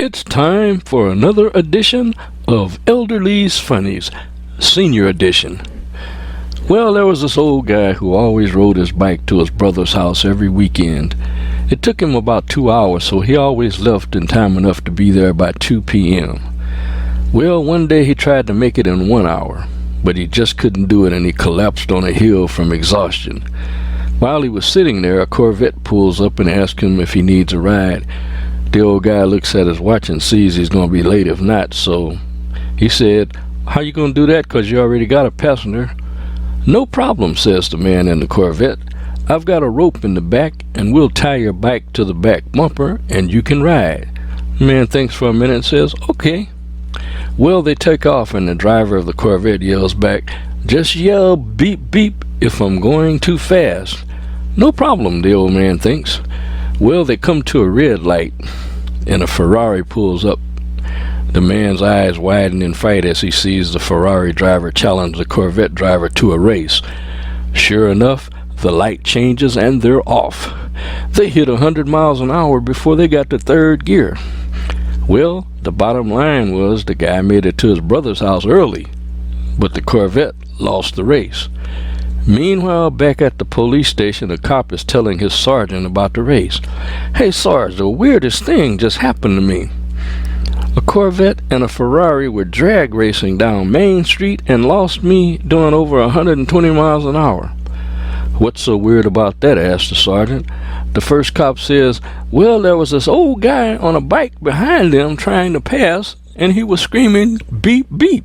It's time for another edition of Elderly's Funnies, Senior Edition. Well, there was this old guy who always rode his bike to his brother's house every weekend. It took him about 2 hours, so he always left in time enough to be there by 2 p.m. Well, one day he tried to make it in 1 hour, but he just couldn't do it and he collapsed on a hill from exhaustion. While he was sitting there, a Corvette pulls up and asks him if he needs a ride. The old guy looks at his watch and sees he's going to be late if not, so he said, "How you going to do that, 'cause you already got a passenger?" "No problem," says the man in the Corvette. "I've got a rope in the back and we'll tie your bike to the back bumper and you can ride." The man thinks for a minute and says, "Okay." Well, they take off and the driver of the Corvette yells back, "Just yell beep beep if I'm going too fast." "No problem," the old man thinks. Well, they come to a red light and a Ferrari pulls up. The man's eyes widen in fright as he sees the Ferrari driver challenge the Corvette driver to a race. Sure enough, the light changes and they're off. They hit 100 miles an hour before they got to third gear. Well, the bottom line was the guy made it to his brother's house early, but the Corvette lost the race. Meanwhile, back at the police station, a cop is telling his sergeant about the race. "Hey, Sarge, the weirdest thing just happened to me. A Corvette and a Ferrari were drag racing down Main Street and lost me doing over 120 miles an hour." "What's so weird about that?" asked the sergeant. The first cop says, "Well, there was this old guy on a bike behind them trying to pass, and he was screaming, 'Beep, beep.'"